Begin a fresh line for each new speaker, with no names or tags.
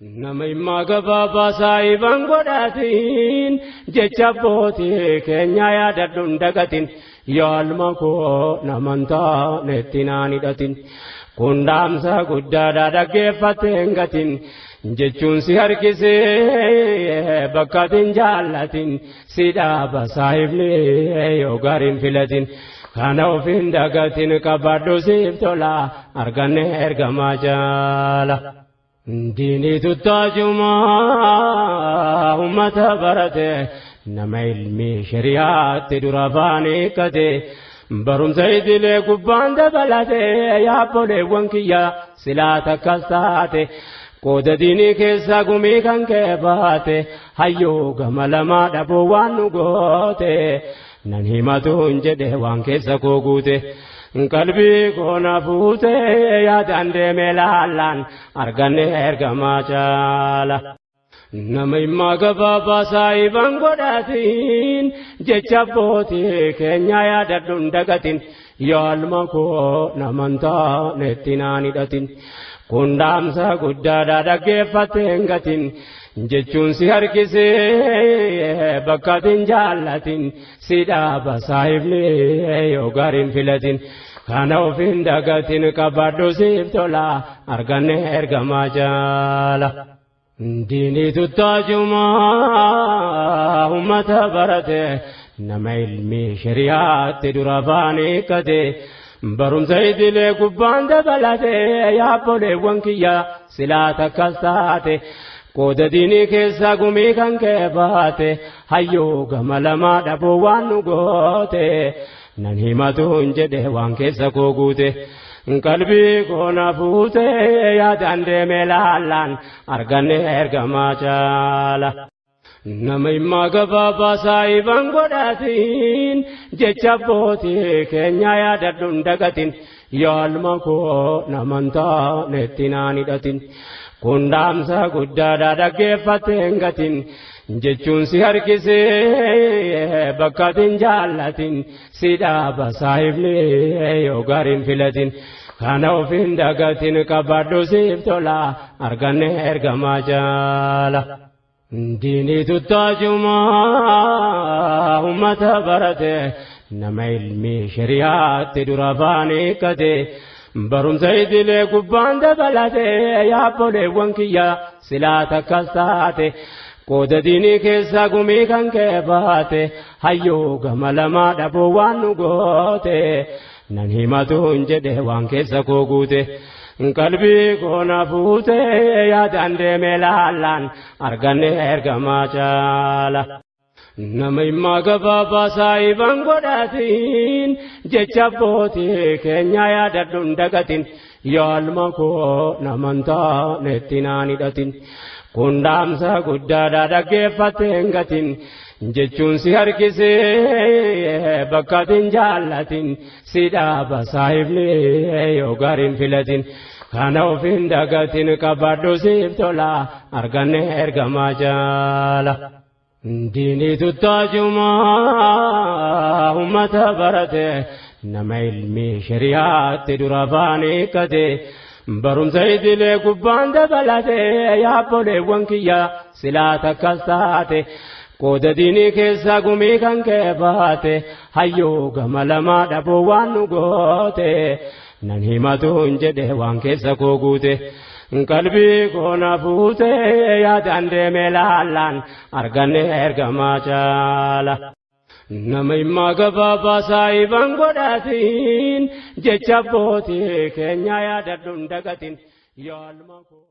Nama immaa gabaabaa saayiban godhatiin jecha abbootii keenya yaadadhu hin dagatin yaalma koo namantaa netti naan hidhatin kun dhaamsa guddaadha dhaggeeffattee hin gatin jechuun si harkisee bakka atin jaallatin si dhaaba saayibni yoo gaarii hin filatin kana of hin dagatin qabadhu siif tola arganne ergamaa jaala. Diinii tuttaajumaa ummata barate nama ilmi shari'aatti dura afaan hiikkate barumsa idilee gubbaan dabalate yaabboleewwan kiyya silaa takkas taate qooda diinii keessa gumii kan kee baate hayyoo gama lamaa dhabuu waan nu goote nan himatuun jedhe waan keessa koo guute. Qalbii koona fuute yaadaan deemee laallaan arganne ergamaa jaala. Nama immaa gabaabaa saayiban godhatiin jecha abbootii keenya yaadadhu hin dagatin yaalma koo namantaa netti naan hidhatin kun dhaamsa guddaadha dhaggeeffattee hin gatin jechuun si harkisee bakka atin jaallatin si dhaaba saayibni yoo gaarii hin filatin kana of hin dagatin qabadhu siif tola arganne ergamaa jaala. Diinii tuttaajumaa ummata barate nama ilmi shari'aatti dura afaan hiikkate barumsa idilee gubbaan dabalate yaabboleewwan kiyya silaa takkas taate qooda diinii keessa gumii kan kee baate hayyoo gama lamaa dhabuu waan nu goote nan himatuun jedhe waan keessa koo guute. Qalbii koona fuute yaadaan deemee laallaan arganne ergamaa jaala. Nama immaa gabaabaa saayiban godhatiin jecha abbootii keenya yaadadhu hin dagatin yaalma koo namantaa netti naan hidhatin kun dhaamsa guddaadha dhaggeeffattee hin gatin jechuun si harkisee bakka atin jaallatin si dhaaba saayibni yoo gaarii hin filatin kana of hin dagatin qabadhu siif tola arganne ergamaa jaala. Diinii tuttaajumaa ummata barate nama ilmi shari'aatti dura afaan hiikkate barumsa idilee gubbaan dabalate yaabboleewwan kiyya silaa takkas taate qooda diinii keessa gumii kan kee baate hayyoo gama lamaa dhabuu waan nu goote nan himatuun jedhe waan keessa koo guute. Qalbii koona fuute yaadaan deemee laallaan arganne ergamaa jaala. Nama immaa gabaabaa saayiban godhatiin jecha abbootii keenya yaadadhu hin dagatin yaalma koo namantaa netti naan hidhatin kun dhaamsa guddaadha dhaggeeffattee hin gatin jechuun si harkisee bakka atin jaallatin si dhaaba saayibni yoo gaarii hin filatin kana of hin dagatin qabadhu siif tola arganne ergamaa jaala. Diinii tuttaajumaa ummata barate nama ilmi shari'aatti dura afaan hiikkate barumsa idilee gubbaan dabalate yaabboleewwan kiyya silaa takkas taate qooda diinii keessa gumii kan kee baate hayyoo gama lamaa dhabuu waan nu goote nan himatuun jedhe waan keessa koo guute. Qalbii koona fuute yaadaan deemee laallaan arganne ergamaa jaala. Nama immaa gabaabaa saayiban godhatiin jecha abbootii keenya yaadadhu hin dagatin yaalma koo.